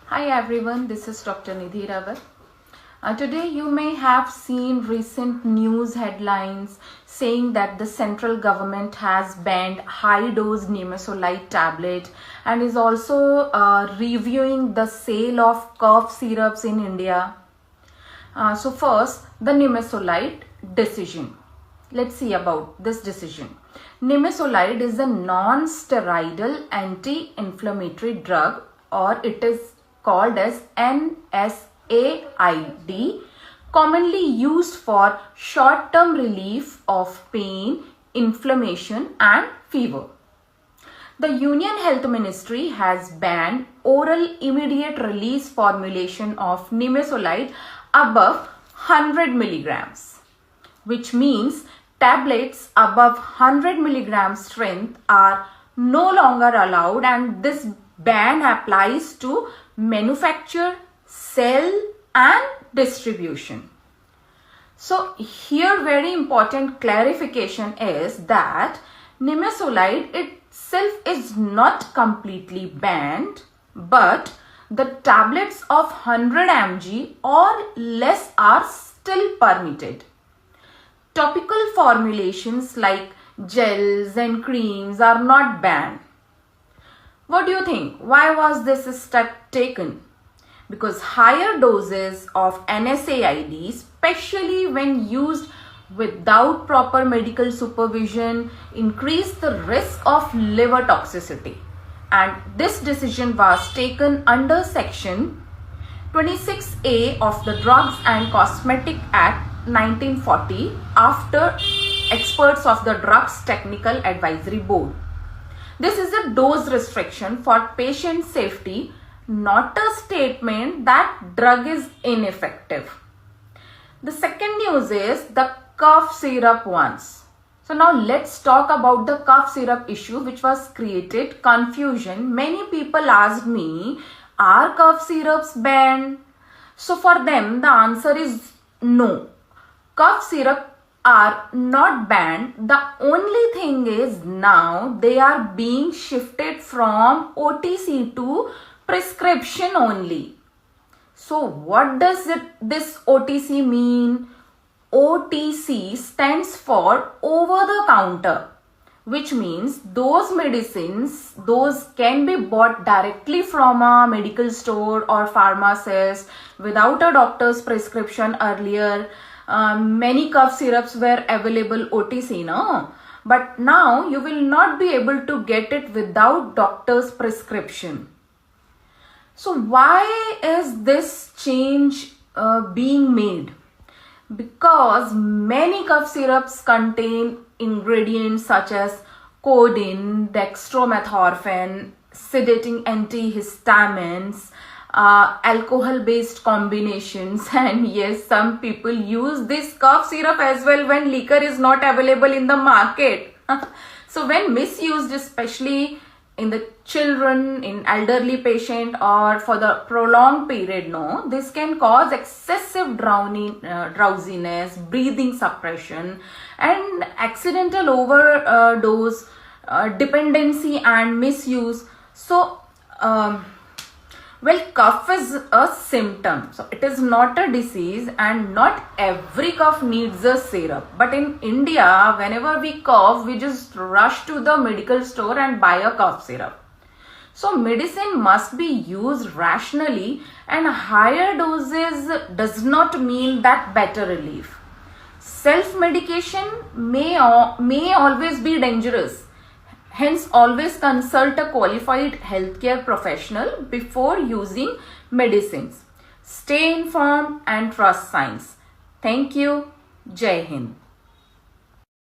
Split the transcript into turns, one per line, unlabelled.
Hi everyone, this is Dr. Nidhi Rawat. Today you may have seen recent news headlines saying that the central government has banned high-dose Nimesulide tablet and is also reviewing the sale of cough syrups in India. So first, the Nimesulide decision. Let's see about this decision. Nimesulide is a non-steroidal anti-inflammatory drug, or it is called as NSAID, commonly used for short-term relief of pain, inflammation and fever. The Union Health Ministry has banned oral immediate release formulation of Nimesulide above 100 milligrams, which means tablets above 100 milligrams strength are no longer allowed, and this ban applies to manufacture, sell and distribution. So here very important clarification is that Nimesulide itself is not completely banned, but the tablets of 100 mg or less are still permitted. Topical formulations like gels and creams are not banned. What do you think? Why was this step taken? Because higher doses of NSAID, especially when used without proper medical supervision, increase the risk of liver toxicity. And this decision was taken under Section 26A of the Drugs and Cosmetic Act 1940 after experts of the Drugs Technical Advisory Board. This is a dose restriction for patient safety, not a statement that drug is ineffective. The second news is the cough syrup ones. So now let's talk about the cough syrup issue, which was created confusion. Many people asked me, are cough syrups banned? So for them the answer is no. Cough syrup are not banned. The only thing is now they are being shifted from OTC to prescription only. So what does this OTC mean? OTC stands for over the counter, which means those medicines, those can be bought directly from a medical store or pharmacist without a doctor's prescription. Earlier many cough syrups were available OTC, no? But now you will not be able to get it without doctor's prescription. So why is this change being made? Because many cough syrups contain ingredients such as codeine, dextromethorphan, sedating antihistamines, alcohol-based combinations, and yes, some people use this cough syrup as well when liquor is not available in the market. So when misused, especially in the children, in elderly patient, or for the prolonged period, no, this can cause excessive drowsiness, breathing suppression and accidental overdose, dependency and misuse. So well, cough is a symptom, so it is not a disease, and not every cough needs a syrup. But in India, whenever we cough, we just rush to the medical store and buy a cough syrup. So medicine must be used rationally, and higher doses does not mean that better relief. Self-medication may always be dangerous. Hence, always consult a qualified healthcare professional before using medicines. Stay informed and trust science. Thank you. Jai Hind.